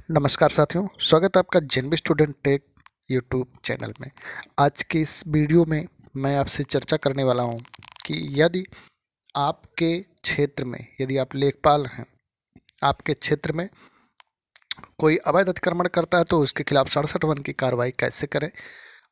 नमस्कार साथियों, स्वागत है आपका जेनबी स्टूडेंट टेक यूट्यूब चैनल में। आज की इस वीडियो में मैं आपसे चर्चा करने वाला हूं कि यदि आपके क्षेत्र में, यदि आप लेखपाल हैं, आपके क्षेत्र में कोई अवैध अतिक्रमण करता है तो उसके खिलाफ 67 की कार्रवाई कैसे करें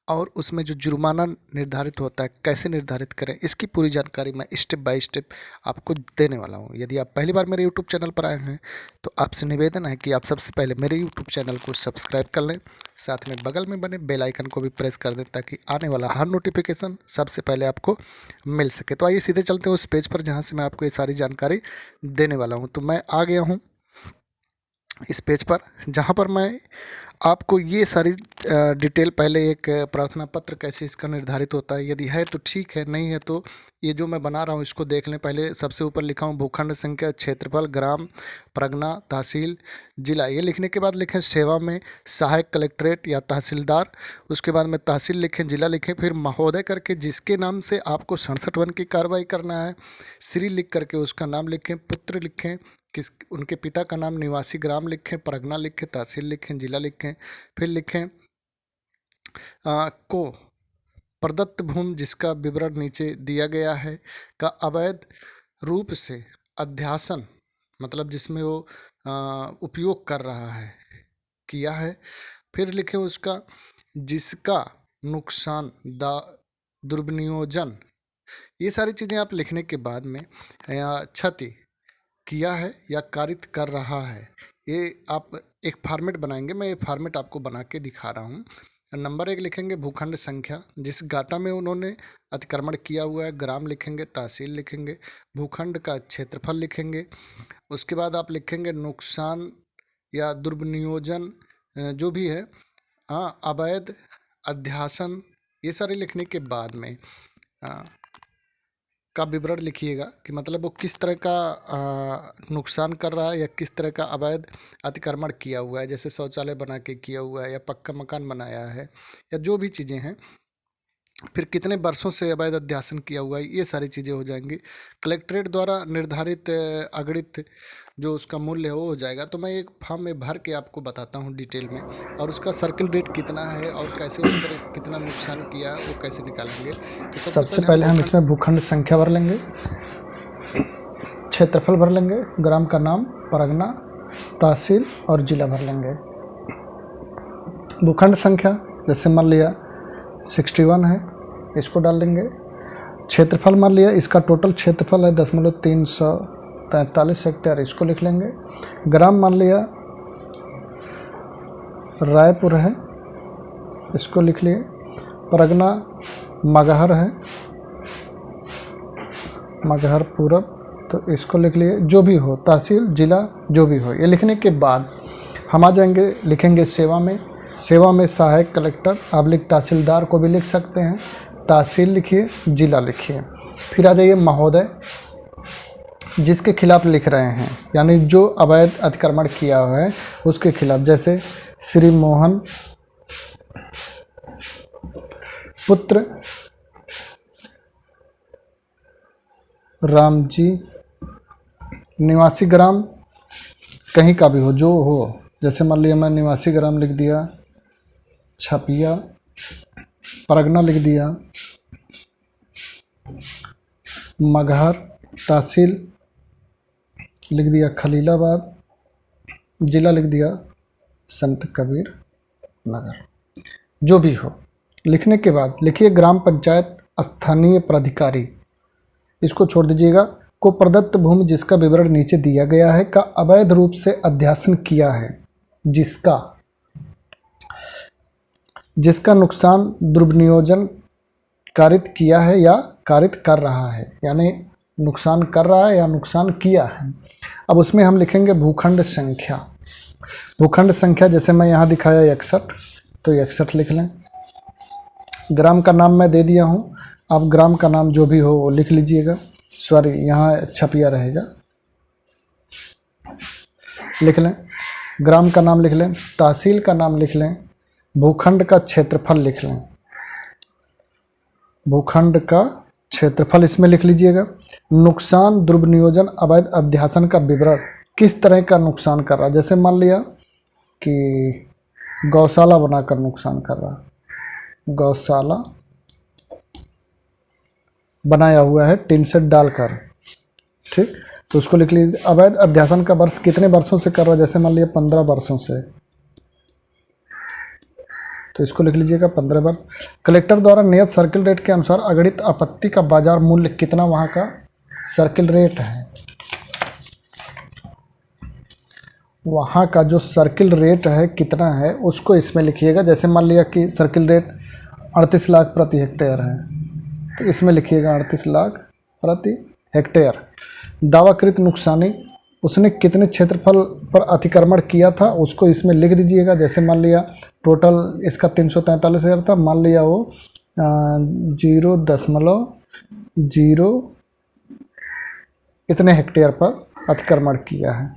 और उसमें जो जुर्माना निर्धारित होता है कैसे निर्धारित करें, इसकी पूरी जानकारी मैं स्टेप बाय स्टेप आपको देने वाला हूं। यदि आप पहली बार मेरे यूट्यूब चैनल पर आए हैं तो आपसे निवेदन है कि आप सबसे पहले मेरे यूट्यूब चैनल को सब्सक्राइब कर लें, साथ में बगल में बने बेल आइकन को भी प्रेस कर दें ताकि आने वाला हर नोटिफिकेशन सबसे पहले आपको मिल सके। तो आइए सीधे चलते हैं उस पेज पर जहाँ से मैं आपको ये सारी जानकारी देने वाला हूँ। तो मैं आ गया हूँ इस पेज पर, जहाँ पर मैं आपको ये सारी डिटेल, पहले एक प्रार्थना पत्र कैसे इसका निर्धारित होता है, यदि है तो ठीक है, नहीं है तो ये जो मैं बना रहा हूँ इसको देख लें। पहले सबसे ऊपर लिखा हूँ भूखंड संख्या, क्षेत्रफल, ग्राम, परगना, तहसील, जिला। ये लिखने के बाद लिखें सेवा में सहायक कलेक्ट्रेट या तहसीलदार। उसके बाद में तहसील लिखें, जिला लिखें, फिर महोदय करके जिसके नाम से आपको 67 की कार्रवाई करना है, श्री लिख करके उसका नाम लिखें, पुत्र लिखें, किस उनके पिता का नाम, निवासी ग्राम लिखें, परगना लिखें, तहसील लिखें, जिला लिखें, फिर लिखें को प्रदत्त भूमि जिसका विवरण नीचे दिया गया है का अवैध रूप से अध्यासन, मतलब जिसमें वो उपयोग कर रहा है, किया है। फिर लिखें उसका जिसका नुकसान, दुर्विनियोजन। ये सारी चीज़ें आप लिखने के बाद में क्षति किया है या कारित कर रहा है, ये आप एक फॉर्मेट बनाएंगे। मैं ये फॉर्मेट आपको बना के दिखा रहा हूँ। नंबर 1 लिखेंगे भूखंड संख्या, जिस गाटा में उन्होंने अतिक्रमण किया हुआ है, ग्राम लिखेंगे, तहसील लिखेंगे, भूखंड का क्षेत्रफल लिखेंगे। उसके बाद आप लिखेंगे नुकसान या दुर्विनियोजन जो भी है, हाँ, अवैध अध्यासन। ये सारे लिखने के बाद में का विवरण लिखिएगा कि मतलब वो किस तरह का नुकसान कर रहा है या किस तरह का अवैध अतिक्रमण किया हुआ है, जैसे शौचालय बना के किया हुआ है या पक्का मकान बनाया है या जो भी चीज़ें हैं। फिर कितने वर्षों से अवैध अध्यासन किया हुआ है, ये सारी चीज़ें हो जाएंगी। कलेक्ट्रेट द्वारा निर्धारित अगणित जो उसका मूल्य है वो हो जाएगा। तो मैं एक फॉर्म में भर के आपको बताता हूँ डिटेल में, और उसका सर्किल रेट कितना है और कैसे उस पर कितना नुकसान किया वो कैसे निकालेंगे। तो सबसे पहले हम इसमें भूखंड संख्या भर लेंगे, क्षेत्रफल भर लेंगे, ग्राम का नाम, परगना, तहसील और जिला भर लेंगे। भूखंड संख्या जैसे मान लिया 61 है, इसको डाल देंगे। क्षेत्रफल मान लिया इसका टोटल क्षेत्रफल है 0.343 हेक्टेयर, इसको लिख लेंगे। ग्राम मान लिया रायपुर है, इसको लिख लिए। परगना मगहर है, मगहर पूरब, तो इसको लिख लिए। जो भी हो, तहसील, जिला, जो भी हो। ये लिखने के बाद हम आ जाएंगे, लिखेंगे सेवा में। सेवा में सहायक कलेक्टर, आप लिख तहसीलदार को भी लिख सकते हैं, तहसील लिखिए, जिला लिखिए। फिर आ जाइए महोदय, जिसके खिलाफ लिख रहे हैं, यानी जो अवैध अतिक्रमण किया हुआ है उसके खिलाफ, जैसे श्री मोहन, पुत्र राम जी, निवासी ग्राम कहीं का भी हो, जो हो, जैसे मान लिया मैं निवासी ग्राम लिख दिया, छपिया, परगना लिख दिया, मगहर, तहसील लिख दिया खलीलाबाद, जिला लिख दिया संत कबीर नगर। जो भी हो, लिखने के बाद लिखिए ग्राम पंचायत स्थानीय प्राधिकारी, इसको छोड़ दीजिएगा, को प्रदत्त भूमि जिसका विवरण नीचे दिया गया है का अवैध रूप से अध्यासन किया है, जिसका नुकसान दुर्विनियोजन कारित किया है या कारित कर रहा है, यानी नुकसान कर रहा है या नुकसान किया है। अब उसमें हम लिखेंगे भूखंड संख्या। भूखंड संख्या जैसे मैं यहाँ दिखाया 61, तो 61 लिख लें। ग्राम का नाम मैं दे दिया हूँ, आप ग्राम का नाम जो भी हो वो लिख लीजिएगा। सॉरी, यहाँ छपिया रहेगा, लिख लें। ग्राम का नाम लिख लें, तहसील का नाम लिख लें, भूखंड का क्षेत्रफल लिख लें। भूखंड का क्षेत्रफल इसमें लिख लीजिएगा। नुकसान दुर्विनियोजन अवैध अध्यासन का विवरण, किस तरह का नुकसान कर रहा है, जैसे मान लिया कि गौशाला बनाकर नुकसान कर रहा, गौशाला बनाया हुआ है टीन शेड डालकर, ठीक। तो उसको लिख लीजिए। अवैध अध्यासन का वर्ष कितने वर्षों से कर रहा है, जैसे मान लिया 15 वर्षों से, तो इसको लिख लीजिएगा 15 वर्ष। कलेक्टर द्वारा नियत सर्किल रेट के अनुसार अगणित आपत्ति का बाजार मूल्य कितना वहाँ का सर्किल रेट है, वहाँ का जो सर्किल रेट है कितना है उसको इसमें लिखिएगा। जैसे मान लिया कि सर्किल रेट 38 लाख प्रति हेक्टेयर है, तो इसमें लिखिएगा 38 लाख प्रति हेक्टेयर। दावाकृत नुकसानी, उसने कितने क्षेत्रफल पर अतिक्रमण किया था उसको इसमें लिख दीजिएगा। जैसे मान लिया टोटल इसका 343,000 था, मान लिया वो 0.0 इतने हेक्टेयर पर अतिक्रमण किया है,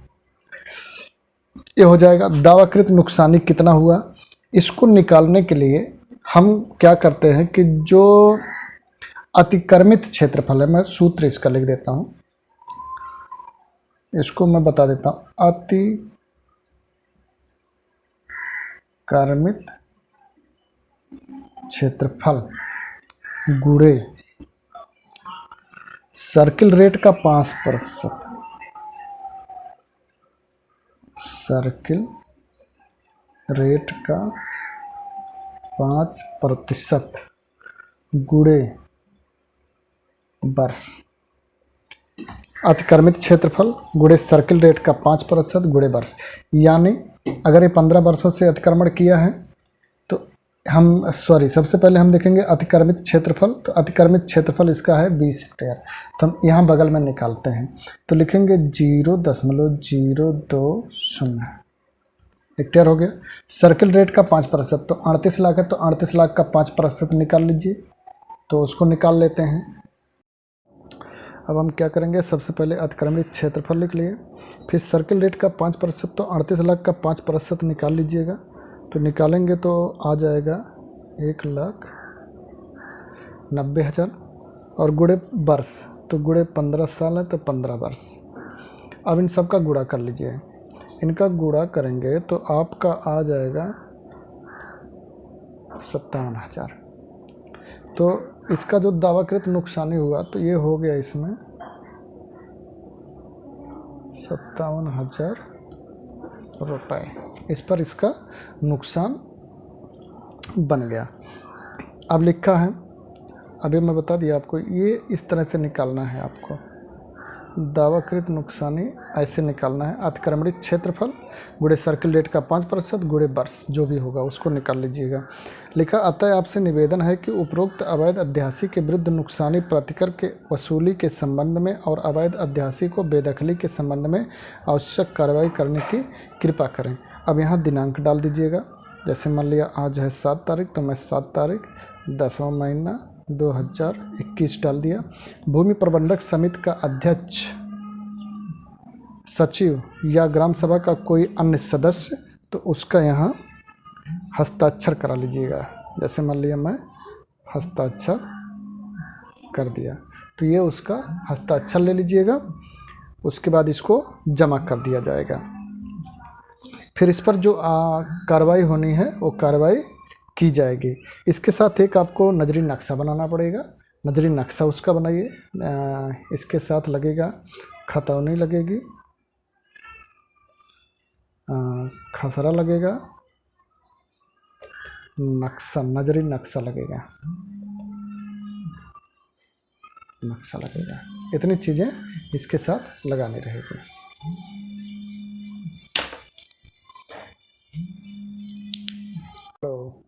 ये हो जाएगा। दावाकृत नुकसानी कितना हुआ, इसको निकालने के लिए हम क्या करते हैं कि जो अतिक्रमित क्षेत्रफल है, मैं सूत्र इसका लिख देता हूँ, इसको मैं बता देता हूँ। अतिक्रमित क्षेत्रफल गुणे सर्किल रेट का 5%, सर्किल रेट का 5% गुणे वर्ष। अतिक्रमित क्षेत्रफल गुणे सर्किल रेट का 5% गुणे वर्ष, यानी अगर ये 15 वर्षों से अतिक्रमण किया है तो हम सबसे पहले हम देखेंगे अतिक्रमित क्षेत्रफल। तो अतिक्रमित क्षेत्रफल इसका है 20 हेक्टेयर, तो हम यहाँ बगल में निकालते हैं, तो लिखेंगे 0.020 हेक्टेयर हो गया। सर्किल रेट का 5%, तो 38 लाख है, तो 38 लाख का 5% निकाल लीजिए, तो उसको निकाल लेते हैं। अब हम क्या करेंगे, सबसे पहले अतिक्रमित क्षेत्रफल लिख लिए, फिर सर्किल रेट का 5%, तो 38 लाख का 5% निकाल लीजिएगा। तो निकालेंगे तो आ जाएगा 1,90,000 और गुणे वर्ष, तो गुणे 15 साल है तो 15 वर्ष। अब इन सब का गुणा कर लीजिए, इनका गुणा करेंगे तो आपका आ जाएगा 57,000। तो इसका जो दावाकृत नुकसानी हुआ तो ये हो गया इसमें 57,000 रुपये, इस पर इसका नुकसान बन गया। अब लिखा है, अभी मैं बता दिया आपको, ये इस तरह से निकालना है आपको, दावाकृत नुकसानी ऐसे निकालना है। अतिक्रमणित क्षेत्रफल गुणे सर्किल रेट का 5% गुणे वर्ष, जो भी होगा उसको निकाल लीजिएगा। लिखा, अतः आपसे निवेदन है कि उपरोक्त अवैध अध्यासी के विरुद्ध नुकसानी प्रतिकर के वसूली के संबंध में और अवैध अध्यासी को बेदखली के संबंध में आवश्यक कार्रवाई करने की कृपा करें। अब यहाँ दिनांक डाल दीजिएगा। जैसे मान लिया आज है 7 तारीख, तो मैं 7 तारीख 10वां महीना 2021 डाल दिया। भूमि प्रबंधक समिति का अध्यक्ष, सचिव या ग्राम सभा का कोई अन्य सदस्य, तो उसका यहाँ हस्ताक्षर करा लीजिएगा। जैसे मान लिया मैं हस्ताक्षर कर दिया, तो ये उसका हस्ताक्षर ले लीजिएगा। उसके बाद इसको जमा कर दिया जाएगा। फिर इस पर जो कार्रवाई होनी है वो कार्रवाई की जाएगी। इसके साथ एक आपको नजरी नक्शा बनाना पड़ेगा, नजरी नक्शा उसका बनाइए। इसके साथ लगेगा खतौनी लगेगी, खसरा लगेगा, नक्शा, नजरी नक्शा लगेगा, नक्शा लगेगा। इतनी चीज़ें इसके साथ लगानी रहेगी। तो